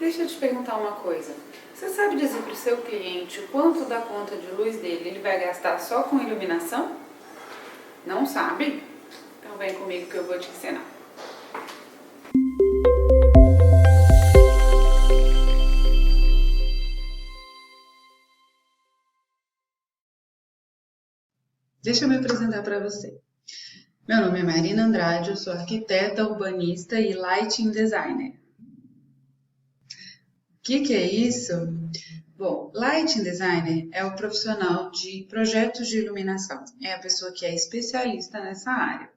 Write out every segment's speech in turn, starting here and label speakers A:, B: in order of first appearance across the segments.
A: Deixa eu te perguntar uma coisa. Você sabe dizer para o seu cliente o quanto da conta de luz dele ele vai gastar só com iluminação? Não sabe? Então vem comigo que eu vou te ensinar. Deixa eu me apresentar para você. Meu nome é Marina Andrade, eu sou arquiteta, urbanista e lighting designer. O que é isso? Bom, lighting designer é o profissional de projetos de iluminação. É a pessoa que é especialista nessa área.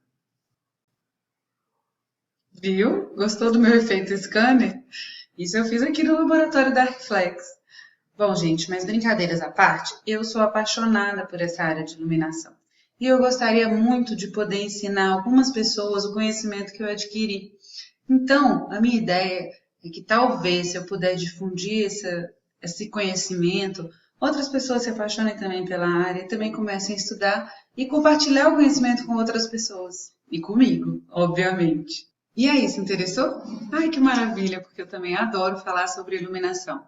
A: Viu? Gostou do meu efeito scanner? Isso eu fiz aqui no laboratório da Arcflex. Bom, gente, mas brincadeiras à parte, eu sou apaixonada por essa área de iluminação. E eu gostaria muito de poder ensinar algumas pessoas o conhecimento que eu adquiri. Então, a minha ideia é que talvez, se eu puder difundir esse conhecimento, outras pessoas se apaixonem também pela área e também comecem a estudar e compartilhar o conhecimento com outras pessoas. E comigo, obviamente. E aí, se interessou? Ai, que maravilha, porque eu também adoro falar sobre iluminação.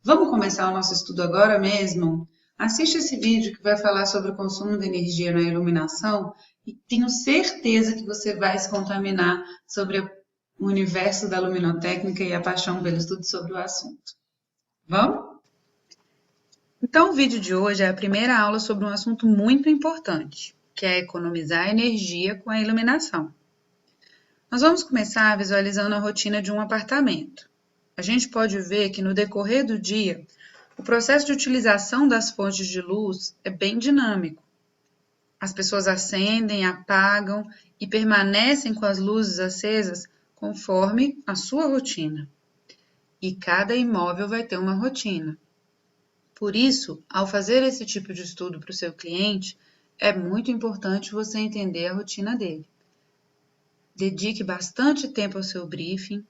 A: Vamos começar o nosso estudo agora mesmo? Assiste esse vídeo que vai falar sobre o consumo de energia na iluminação e tenho certeza que você vai se contaminar sobre o universo da luminotécnica e a paixão pelo estudo sobre o assunto. Vamos? Então, o vídeo de hoje é a primeira aula sobre um assunto muito importante, que é economizar energia com a iluminação. Nós vamos começar visualizando a rotina de um apartamento. A gente pode ver que no decorrer do dia, o processo de utilização das fontes de luz é bem dinâmico. As pessoas acendem, apagam e permanecem com as luzes acesas conforme a sua rotina. E cada imóvel vai ter uma rotina. Por isso, ao fazer esse tipo de estudo para o seu cliente, é muito importante você entender a rotina dele. Dedique bastante tempo ao seu briefing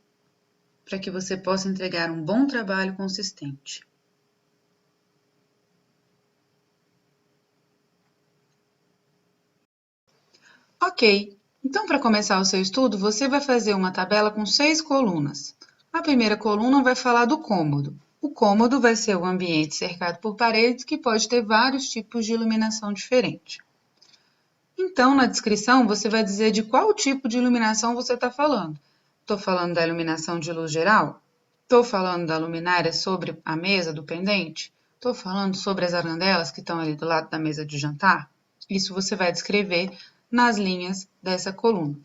A: para que você possa entregar um bom trabalho consistente. Ok, então para começar o seu estudo, você vai fazer uma tabela com 6 colunas. A primeira coluna vai falar do cômodo. O cômodo vai ser o ambiente cercado por paredes que pode ter vários tipos de iluminação diferente. Então, na descrição, você vai dizer de qual tipo de iluminação você está falando. Estou falando da iluminação de luz geral? Estou falando da luminária sobre a mesa do pendente? Estou falando sobre as arandelas que estão ali do lado da mesa de jantar? Isso você vai descrever nas linhas dessa coluna.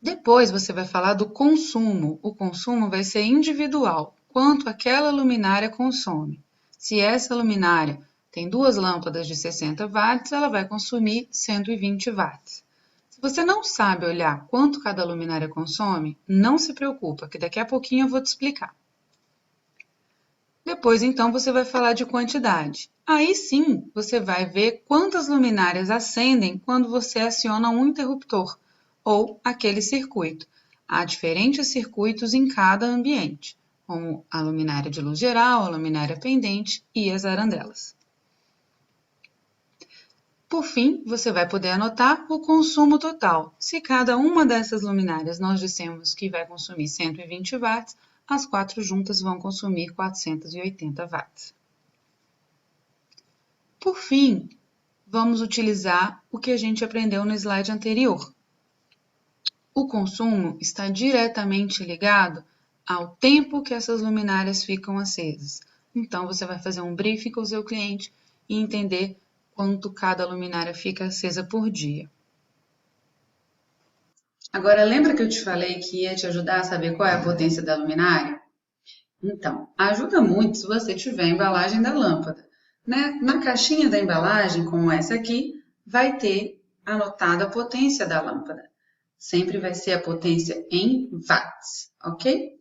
A: Depois você vai falar do consumo. O consumo vai ser individual, quanto aquela luminária consome. Se essa luminária tem 2 lâmpadas de 60 watts, ela vai consumir 120 watts. Se você não sabe olhar quanto cada luminária consome, não se preocupa, que daqui a pouquinho eu vou te explicar. Depois, então, você vai falar de quantidade. Aí sim, você vai ver quantas luminárias acendem quando você aciona um interruptor, ou aquele circuito. Há diferentes circuitos em cada ambiente, como a luminária de luz geral, a luminária pendente e as arandelas. Por fim, você vai poder anotar o consumo total. Se cada uma dessas luminárias nós dissemos que vai consumir 120 watts, as 4 juntas vão consumir 480 watts. Por fim, vamos utilizar o que a gente aprendeu no slide anterior. O consumo está diretamente ligado ao tempo que essas luminárias ficam acesas. Então, você vai fazer um briefing com o seu cliente e entender quanto cada luminária fica acesa por dia. Agora, lembra que eu te falei que ia te ajudar a saber qual é a potência da luminária? Então, ajuda muito se você tiver a embalagem da lâmpada. Na caixinha da embalagem, como essa aqui, vai ter anotada a potência da lâmpada. Sempre vai ser a potência em watts, ok?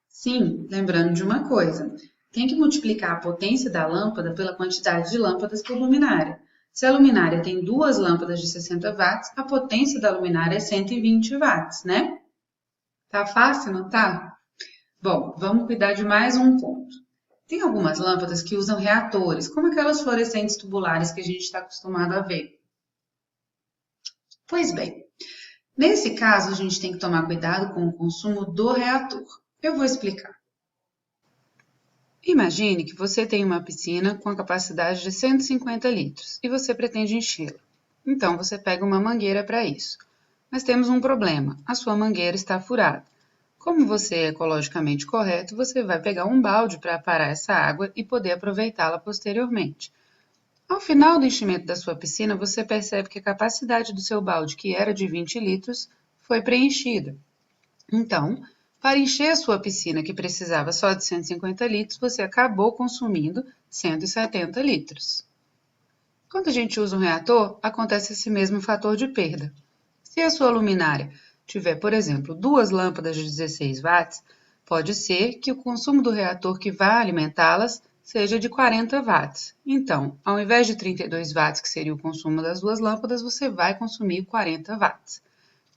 A: Sim, lembrando de uma coisa. Tem que multiplicar a potência da lâmpada pela quantidade de lâmpadas por luminária. Se a luminária tem 2 lâmpadas de 60 watts, a potência da luminária é 120 watts, né? Tá fácil, não tá? Bom, vamos cuidar de mais um ponto. Tem algumas lâmpadas que usam reatores, como aquelas fluorescentes tubulares que a gente está acostumado a ver. Pois bem, nesse caso a gente tem que tomar cuidado com o consumo do reator. Eu vou explicar. Imagine que você tem uma piscina com a capacidade de 150 litros e você pretende enchê-la. Então, você pega uma mangueira para isso. Mas temos um problema: a sua mangueira está furada. Como você é ecologicamente correto, você vai pegar um balde para parar essa água e poder aproveitá-la posteriormente. Ao final do enchimento da sua piscina, você percebe que a capacidade do seu balde, que era de 20 litros, foi preenchida. Então, para encher a sua piscina, que precisava só de 150 litros, você acabou consumindo 170 litros. Quando a gente usa um reator, acontece esse mesmo fator de perda. Se a sua luminária tiver, por exemplo, duas lâmpadas de 16 watts, pode ser que o consumo do reator que vá alimentá-las seja de 40 watts. Então, ao invés de 32 watts, que seria o consumo das duas lâmpadas, você vai consumir 40 watts.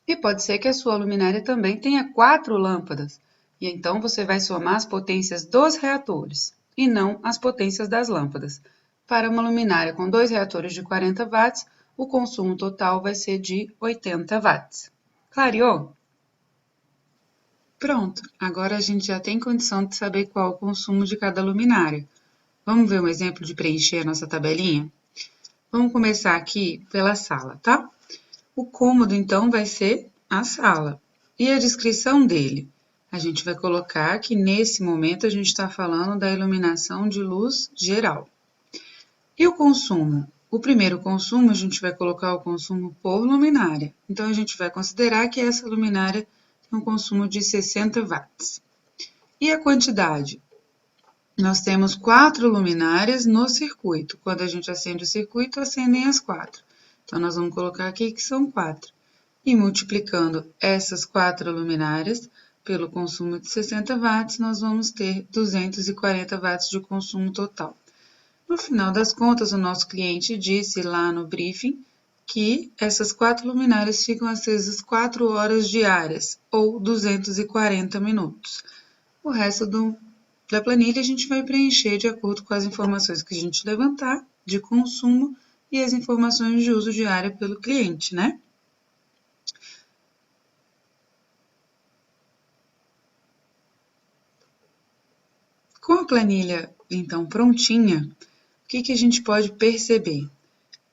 A: E pode ser que a sua luminária também tenha 4 lâmpadas, e então você vai somar as potências dos reatores, e não as potências das lâmpadas. Para uma luminária com 2 reatores de 40 watts, o consumo total vai ser de 80 watts. Clareou? Pronto, agora a gente já tem condição de saber qual o consumo de cada luminária. Vamos ver um exemplo de preencher a nossa tabelinha? Vamos começar aqui pela sala, tá? O cômodo, então, vai ser a sala. E a descrição dele? A gente vai colocar que, nesse momento, a gente está falando da iluminação de luz geral. E o consumo? O primeiro consumo, a gente vai colocar o consumo por luminária. Então, a gente vai considerar que essa luminária tem um consumo de 60 watts. E a quantidade? Nós temos 4 luminárias no circuito. Quando a gente acende o circuito, acendem as 4. Então, nós vamos colocar aqui que são 4. E multiplicando essas 4 luminárias pelo consumo de 60 watts, nós vamos ter 240 watts de consumo total. No final das contas, o nosso cliente disse lá no briefing que essas 4 luminárias ficam acesas 4 horas diárias, ou 240 minutos. O resto da planilha a gente vai preencher de acordo com as informações que a gente levantar de consumo e as informações de uso diário pelo cliente, né? Com a planilha, então, prontinha, o que a gente pode perceber?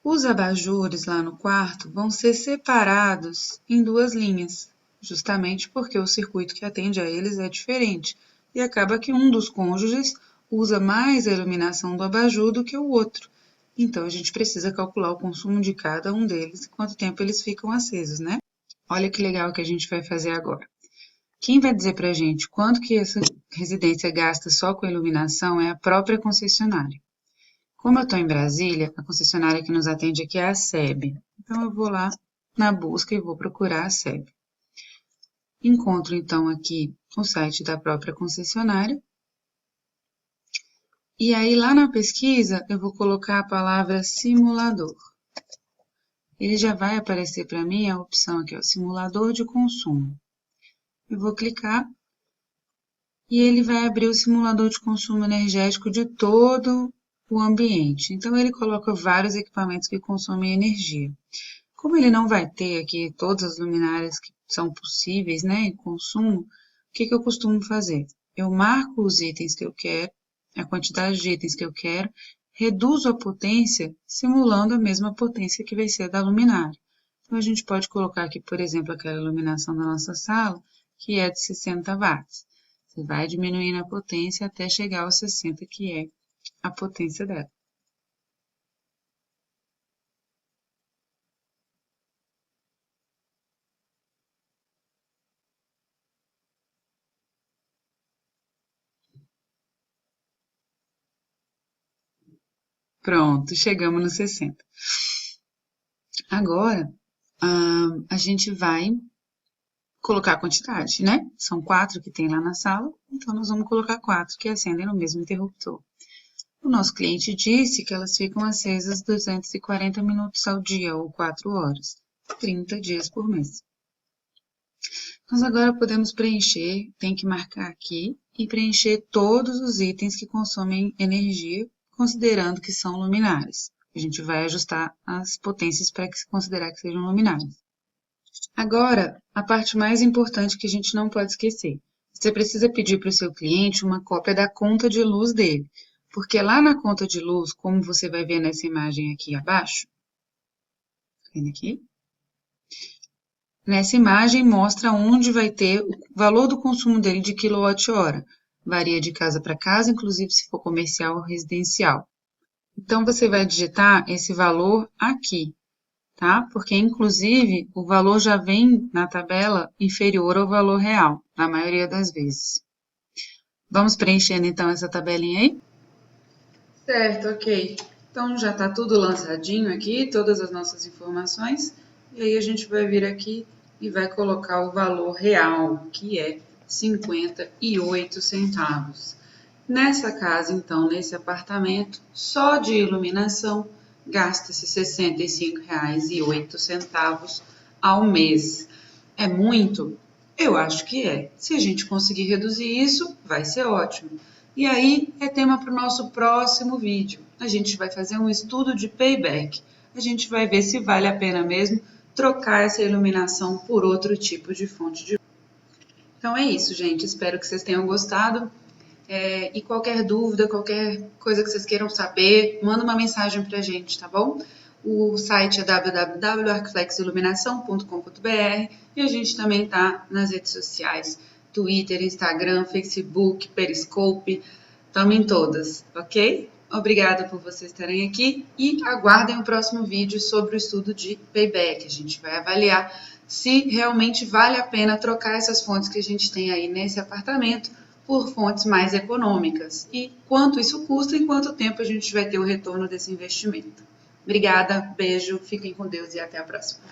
A: Os abajures lá no quarto vão ser separados em 2 linhas, justamente porque o circuito que atende a eles é diferente, e acaba que um dos cônjuges usa mais a iluminação do abajur do que o outro. Então, a gente precisa calcular o consumo de cada um deles e quanto tempo eles ficam acesos, né? Olha que legal que a gente vai fazer agora. Quem vai dizer para a gente quanto que essa residência gasta só com iluminação é a própria concessionária. Como eu estou em Brasília, a concessionária que nos atende aqui é a SEB. Então, eu vou lá na busca e vou procurar a SEB. Encontro, então, aqui o site da própria concessionária. E aí, lá na pesquisa, eu vou colocar a palavra simulador. Ele já vai aparecer para mim a opção aqui, ó, simulador de consumo. Eu vou clicar e ele vai abrir o simulador de consumo energético de todo o ambiente. Então, ele coloca vários equipamentos que consomem energia. Como ele não vai ter aqui todas as luminárias que são possíveis, né, em consumo, o que eu costumo fazer? Eu marco os itens que eu quero, a quantidade de itens que eu quero, reduzo a potência, simulando a mesma potência que vai ser da luminária. Então, a gente pode colocar aqui, por exemplo, aquela iluminação da nossa sala, que é de 60 watts. Você vai diminuindo a potência até chegar aos 60, que é a potência dela. Pronto, chegamos no 60. Agora, a gente vai colocar a quantidade, né? São 4 que tem lá na sala, então nós vamos colocar 4 que acendem no mesmo interruptor. O nosso cliente disse que elas ficam acesas 240 minutos ao dia, ou 4 horas, 30 dias por mês. Nós agora podemos preencher, tem que marcar aqui, e preencher todos os itens que consomem energia, considerando que são luminárias. A gente vai ajustar as potências para considerar que sejam luminárias. Agora, a parte mais importante que a gente não pode esquecer. você precisa pedir para o seu cliente uma cópia da conta de luz dele, porque lá na conta de luz, como você vai ver nessa imagem aqui abaixo, tá vendo aqui? Nessa imagem mostra onde vai ter o valor do consumo dele de quilowatt-hora. Varia de casa para casa, inclusive se for comercial ou residencial. Então, você vai digitar esse valor aqui, tá? Porque, inclusive, o valor já vem na tabela inferior ao valor real, na maioria das vezes. Vamos preenchendo, então, essa tabelinha aí? Certo, ok. Então, já está tudo lançadinho aqui, todas as nossas informações. E aí, a gente vai vir aqui e vai colocar o valor real, que é 58 centavos. Nessa casa, então, nesse apartamento, só de iluminação, gasta-se R$ 65,08 ao mês. É muito? Eu acho que é. Se a gente conseguir reduzir isso, vai ser ótimo. E aí é tema para o nosso próximo vídeo. A gente vai fazer um estudo de payback. A gente vai ver se vale a pena mesmo trocar essa iluminação por outro tipo de fonte de luz. Então é isso, gente. Espero que vocês tenham gostado. E qualquer dúvida, qualquer coisa que vocês queiram saber, manda uma mensagem pra gente, tá bom? O site é www.arcflexiluminação.com.br e a gente também tá nas redes sociais, Twitter, Instagram, Facebook, Periscope, estamos em todas, ok? Obrigada por vocês estarem aqui e aguardem o próximo vídeo sobre o estudo de payback. A gente vai avaliar se realmente vale a pena trocar essas fontes que a gente tem aí nesse apartamento por fontes mais econômicas e quanto isso custa e quanto tempo a gente vai ter o retorno desse investimento. Obrigada, beijo, fiquem com Deus e até a próxima.